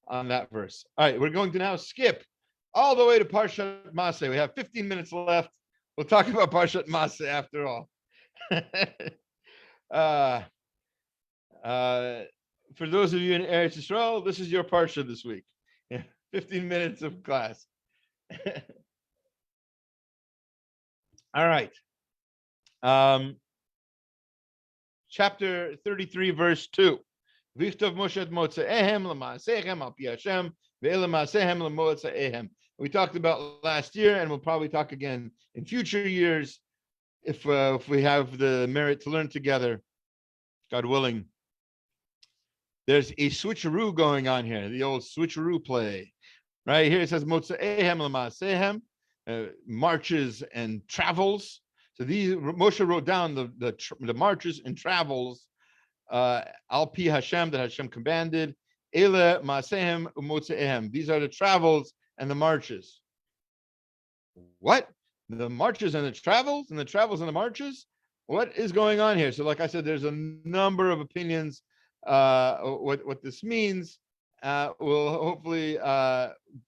on that verse. All right, we're going to now skip all the way to Parshat Masei. We have 15 minutes left. We'll talk about Parshat Masei after all. For those of you in Eretz Yisrael, this is your Parsha this week. 15 minutes of class. All right. Chapter 33, verse 2. Vichtov Moshe Motzeehem l'maasechem al pi Hashem ve'ele maasehem l'motzeehem. We talked about last year, and we'll probably talk again in future years if we have the merit to learn together, God willing. There's a switcheroo going on here, the old switcheroo play. Right here it says Motzeehem l'maasehem, marches and travels. So Moshe wrote down the marches and travels, al pi Hashem, that Hashem commanded. Ele maasehem umotzeehem. These are the travels and the marches. What? The marches and the travels and the travels and the marches? What is going on here? So like I said, there's a number of opinions what this means. We'll hopefully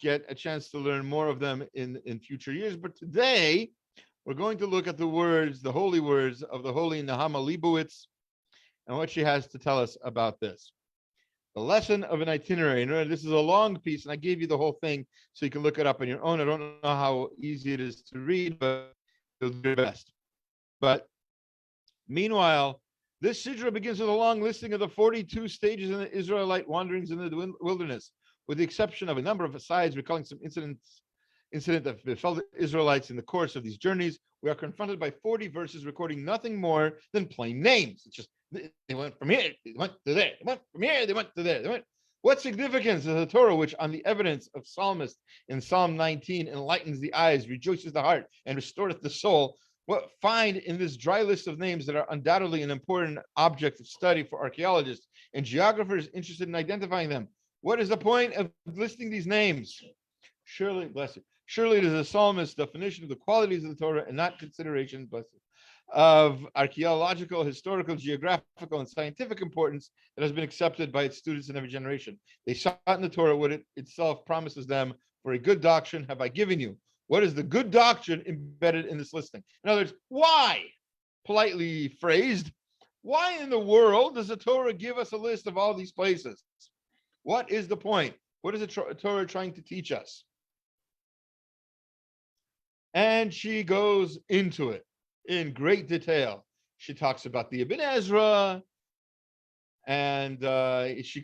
get a chance to learn more of them in future years. But today, we're going to look at the words, the holy words of the holy Nahama Leibowitz, and what she has to tell us about this. The lesson of an itinerary. And this is a long piece, and I gave you the whole thing so you can look it up on your own. I don't know how easy it is to read, but you'll do your best. But meanwhile, this Sidra begins with a long listing of the 42 stages in the Israelite wanderings in the wilderness, with the exception of a number of asides recalling some incident that befell the Israelites in the course of these journeys. We are confronted by 40 verses recording nothing more than plain names. It's just, they went from here, they went to there, they went from here, they went to there. What significance is the Torah, which on the evidence of psalmist in Psalm 19 enlightens the eyes, rejoices the heart, and restoreth the soul? What find in this dry list of names that are undoubtedly an important object of study for archaeologists and geographers interested in identifying them? What is the point of listing these names? Surely, bless you. Surely it is a psalmist's definition of the qualities of the Torah and not consideration, bless you, of archaeological, historical, geographical, and scientific importance that has been accepted by its students in every generation. They sought in the Torah what it itself promises them. For a good doctrine have I given you. What is the good doctrine embedded in this listing? In other words, why, politely phrased, why in the world does the Torah give us a list of all these places? What is the point? What is the Torah trying to teach us? And she goes into it in great detail. She talks about the Ibn Ezra, and she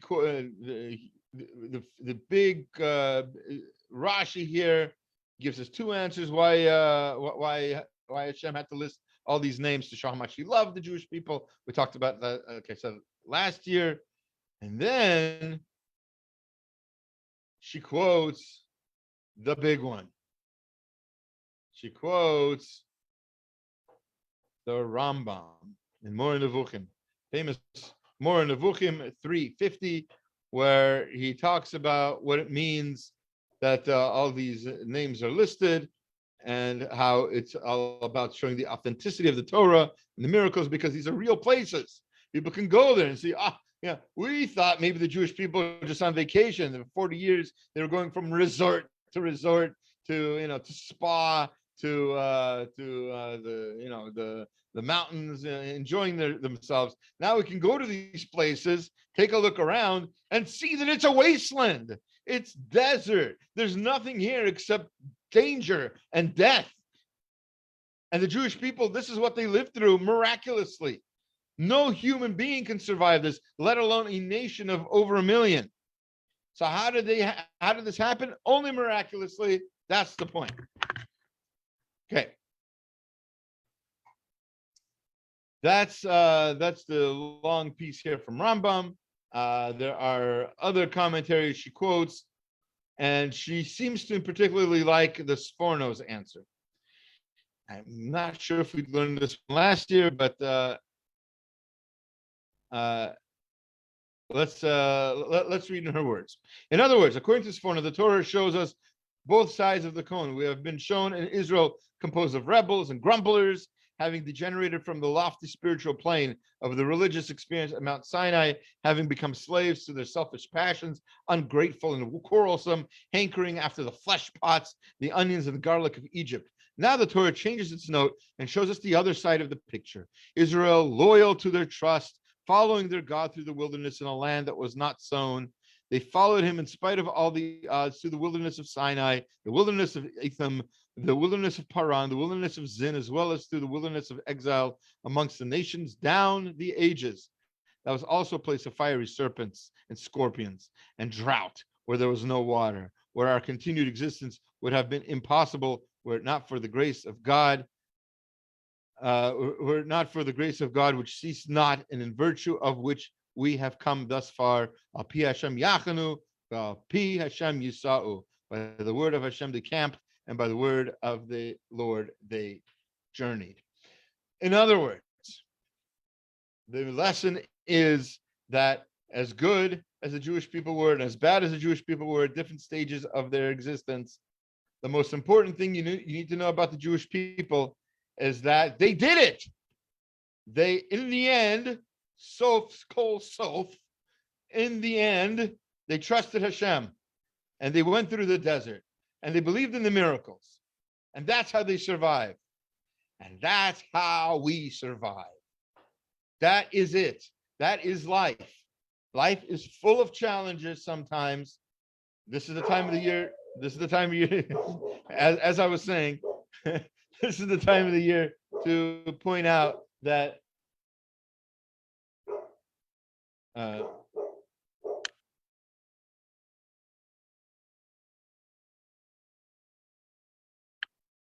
the big Rashi here gives us two answers why Hashem had to list all these names to show how much he loved the Jewish people. We talked about that, like I said, last year. And then she quotes the big one. She quotes the Rambam in Moreh Nevuchim, famous Moreh Nevuchim 350, where he talks about what it means that all these names are listed and how it's all about showing the authenticity of the Torah and the miracles, because these are real places. People can go there and see, we thought maybe the Jewish people were just on vacation. For 40 years, they were going from resort to resort to spa to the mountains, enjoying themselves. Now we can go to these places, take a look around, and see that it's a wasteland. It's desert. There's nothing here except danger and death. And the Jewish people, this is what they lived through miraculously. No human being can survive this, let alone a nation of over 1 million. So how did this happen? Only miraculously. That's the point. Okay. That's the long piece here from Rambam. There are other commentaries she quotes, and she seems to particularly like the Sforno's answer. I'm not sure if we learned this from last year, but let's read in her words. In other words, according to Sforno, the Torah shows us both sides of the coin. We have been shown an Israel composed of rebels and grumblers, having degenerated from the lofty spiritual plane of the religious experience at Mount Sinai, having become slaves to their selfish passions, ungrateful and quarrelsome, hankering after the flesh pots, the onions and the garlic of Egypt. Now the Torah changes its note and shows us the other side of the picture. Israel, loyal to their trust, following their God through the wilderness in a land that was not sown. They followed him in spite of all the odds through the wilderness of Sinai, the wilderness of Etham, the wilderness of Paran, the wilderness of Zin, as well as through the wilderness of exile amongst the nations down the ages. That was also a place of fiery serpents and scorpions and drought, where there was no water, where our continued existence would have been impossible were it not for the grace of God, which ceased not, and in virtue of which we have come thus far. Al pi Hashem yachanu, al pi Hashem yisa'u. By the word of Hashem they camped, and by the word of the Lord they journeyed. In other words, the lesson is that as good as the Jewish people were and as bad as the Jewish people were at different stages of their existence, the most important thing you need to know about the Jewish people is that they did it. They, in the end, in the end, they trusted Hashem and they went through the desert and they believed in the miracles. And that's how they survived. And that's how we survive. That is it. That is life. Life is full of challenges sometimes. This is the time of the year. This is the time of year, as I was saying, this is the time of the year to point out that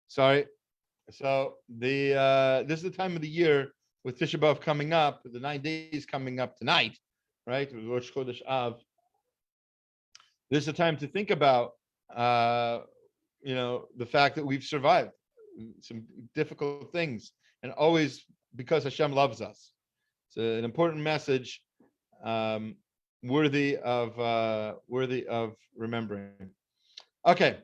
sorry. So this is the time of the year with Tisha B'Av coming up, the 9 days coming up tonight, right? Rosh Chodesh Av. This is the time to think about, the fact that we've survived some difficult things, and always because Hashem loves us. It's an important message, worthy of remembering. Okay.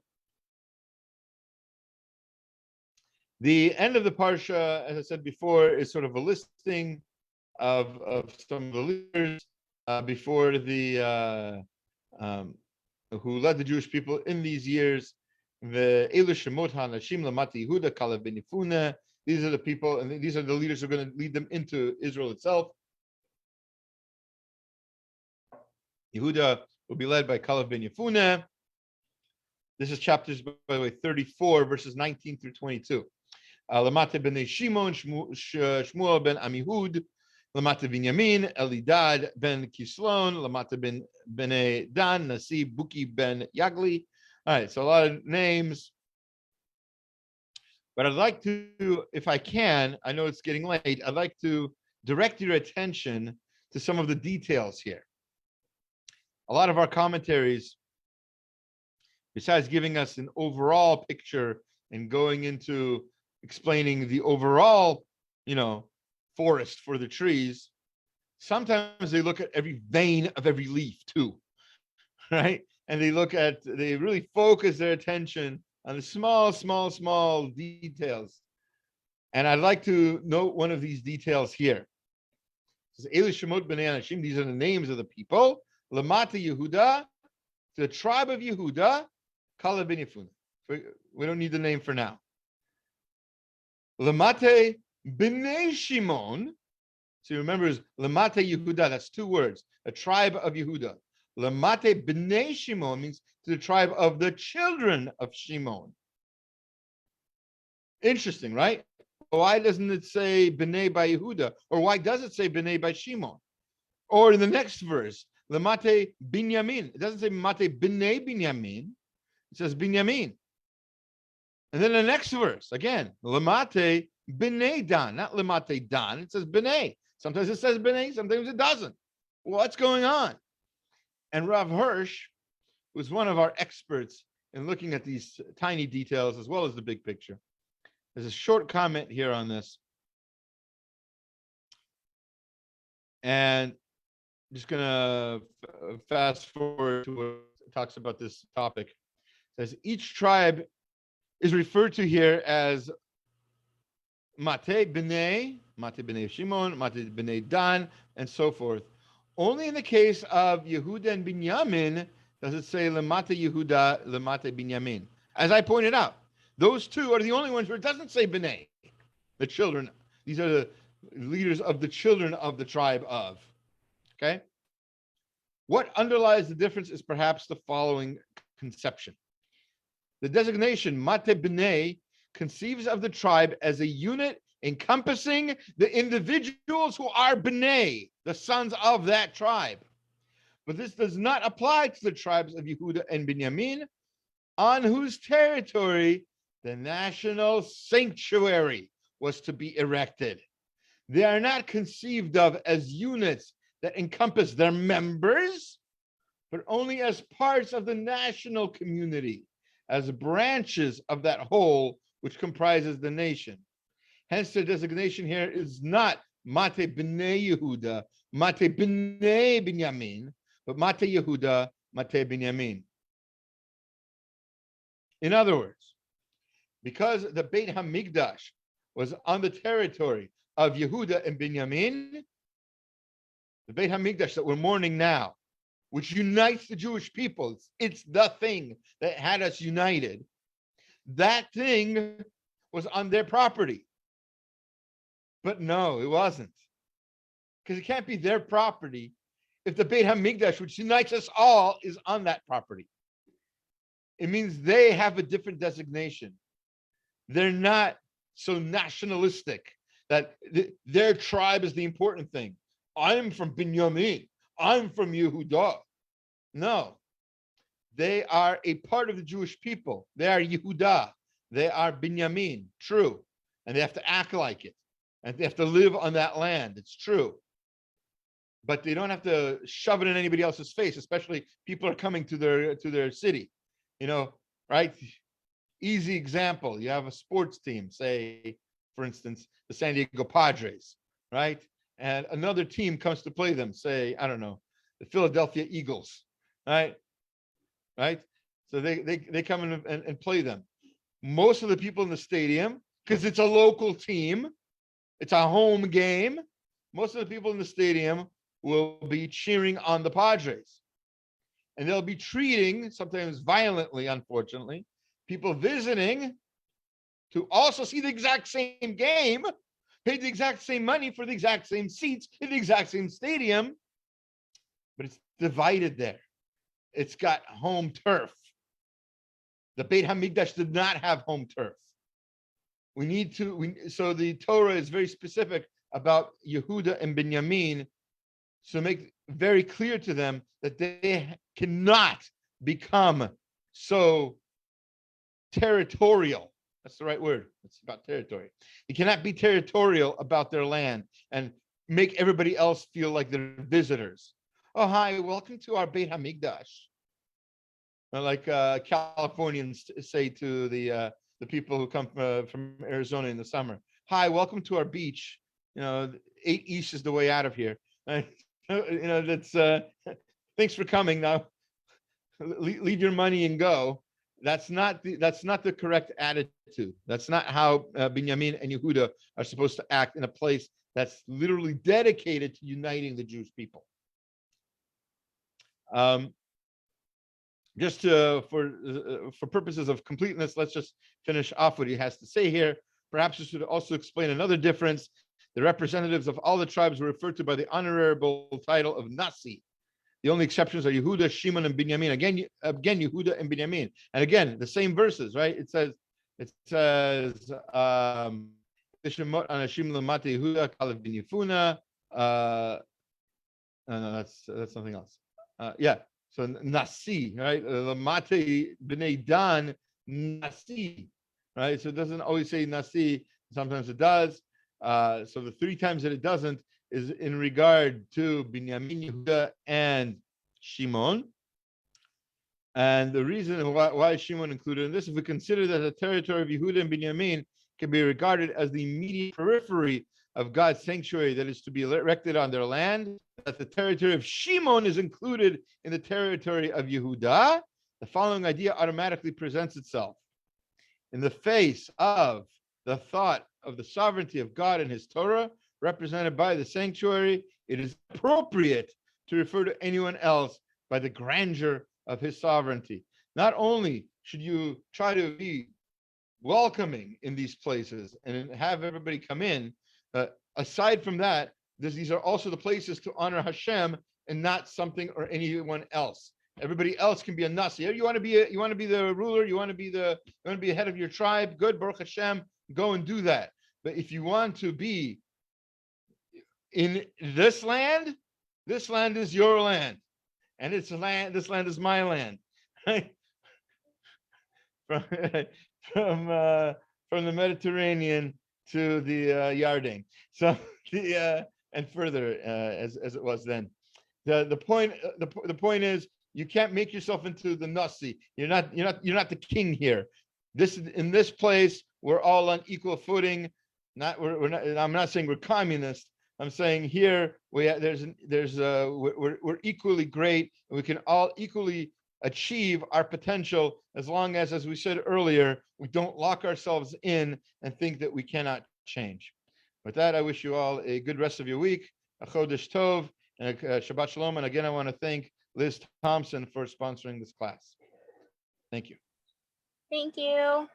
The end of the parsha, as I said before, is sort of a listing of some of the leaders before the who led the Jewish people in these years. The Elu Shemot HaNashim Lamati Yehuda Kalev Ben Yefune. These are the people, and these are the leaders who are going to lead them into Israel itself. Yehuda will be led by Kalev Ben Yefune. This is chapters, by the way, 34, verses 19 through 22. Lamate b'nei Shimon, Shmuel ben Amihud, Lamate Binyamin, Elidad ben Kislon, Lamate b'nei Dan, Nasi Buki ben Yagli. All right, so a lot of names. But I'd like to, if I can, I know it's getting late, I'd like to direct your attention to some of the details here. A lot of our commentaries, besides giving us an overall picture and going into explaining the overall, forest for the trees, sometimes they look at every vein of every leaf too, right? And they really focus their attention on the small details. And I'd like to note one of these details here. It says, Eli Shemot B'nei Anashim, these are the names of the people. Lamata Yehuda, the tribe of Yehuda, Kalev Ben Yefune. We don't need the name for now. Lamate B'nei Shimon. So remember, Lamate Yehuda, that's two words, a tribe of Yehuda. Lamate B'nei Shimon means to the tribe of the children of Shimon. Interesting, right? Why doesn't it say B'nei by Yehuda? Or why does it say B'nei by Shimon? Or in the next verse, Lamate Binyamin. It doesn't say Lamate B'nei Binyamin. It says Binyamin. And then the next verse, again, Lamate B'nei Dan, not Lamate Dan. It says B'nei. Sometimes it says B'nei, sometimes it doesn't. What's going on? And Rav Hirsch, who's one of our experts in looking at these tiny details as well as the big picture, there's a short comment here on this. And I'm just going to fast forward to what it talks about this topic. It says each tribe is referred to here as Mate B'nei Shimon, Mate B'nei Dan, and so forth. Only in the case of Yehuda and Binyamin does it say Lamate Yehuda, Lamate Binyamin. As I pointed out, those two are the only ones where it doesn't say B'nei, the children. These are the leaders of the children of the tribe of. Okay? What underlies the difference is perhaps the following conception. The designation Mate B'nei conceives of the tribe as a unit encompassing the individuals who are B'nei, the sons of that tribe. But this does not apply to the tribes of Yehuda and Binyamin, on whose territory the national sanctuary was to be erected. They are not conceived of as units that encompass their members, but only as parts of the national community, as branches of that whole which comprises the nation. Hence, the designation here is not Mate B'nai Yehuda, Mate B'nai Binyamin, but Mate Yehuda, Mate Binyamin. In other words, because the Beit HaMikdash was on the territory of Yehuda and Binyamin, the Beit HaMikdash that we're mourning now, which unites the Jewish people, it's the thing that had us united. That thing was on their property. But no, it wasn't. Because it can't be their property if the Beit HaMikdash, which unites us all, is on that property. It means they have a different designation. They're not so nationalistic that their tribe is the important thing. I'm from Binyamin. I'm from Yehuda. No. They are a part of the Jewish people. They are Yehuda. They are Binyamin. True. And they have to act like it. And they have to live on that land. It's true. But they don't have to shove it in anybody else's face, especially people are coming to their city. You know, right? Easy example. You have a sports team, say, for instance, the San Diego Padres, right? And another team comes to play them, say, I don't know, the Philadelphia Eagles, right? Right? So they come in and play them. Most of the people in the stadium, because it's a local team, it's a home game, most of the people in the stadium will be cheering on the Padres. And they'll be treating, sometimes violently, unfortunately, people visiting to also see the exact same game, pay the exact same money for the exact same seats in the exact same stadium, but it's divided there. It's got home turf. The Beit HaMikdash did not have home turf. So the Torah is very specific about Yehuda and Binyamin, so make very clear to them that they cannot become so territorial. That's the right word. It's about territory. You cannot be territorial about their land and make everybody else feel like they're visitors. Oh, hi, welcome to our Beit HaMikdash. Like Californians say to the people who come from Arizona in the summer. Hi, welcome to our beach. 8 east is the way out of here. That's thanks for coming. Now leave your money and go. That's not the correct attitude. That's not how Binyamin and Yehuda are supposed to act in a place that's literally dedicated to uniting the Jewish people. Just for purposes of completeness, let's just finish off what he has to say here. Perhaps this should also explain another difference. The representatives of all the tribes were referred to by the honorable title of Nasi. The only exceptions are Yehuda, Shimon, and Binyamin. Again, Yehuda and Binyamin. And again, the same verses, right? It says, Shemot Anashim Lamate Yehuda, Kalev bin Yefuna. No, that's something else. Yeah. So Nasi, right? Lamate B'nai Dan, Nasi, right? So it doesn't always say Nasi. Sometimes it does. So the 3 times that it doesn't is in regard to Binyamin, Yehuda, and Shimon. And the reason why Shimon included in this, if we consider that the territory of Yehuda and Binyamin can be regarded as the immediate periphery of God's sanctuary that is to be erected on their land, that the territory of Shimon is included in the territory of Yehuda, the following idea automatically presents itself. In the face of the thought of the sovereignty of God and his Torah, represented by the sanctuary, it is appropriate to refer to anyone else by the grandeur of his sovereignty. Not only should you try to be welcoming in these places and have everybody come in, aside from that, these are also the places to honor Hashem and not something or anyone else. Everybody else can be a nasi. You want to be the ruler. You want to be head of your tribe. Good, Baruch Hashem. Go and do that. But if you want to be in this land is your land, and this land is my land. Right? From the Mediterranean to the Yarden. So and further as it was then. The point is, you can't make yourself into the nasi. You're not the king here. In this place, we're all on equal footing. we're not, I'm not saying we're communist. I'm saying here we're equally great, and we can all equally achieve our potential as long as we said earlier, we don't lock ourselves in and think that we cannot change. With that, I wish you all a good rest of your week, a Chodesh Tov, and a Shabbat Shalom. And again, I want to thank Liz Thompson for sponsoring this class. Thank you. Thank you.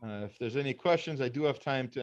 If there's any questions, I do have time to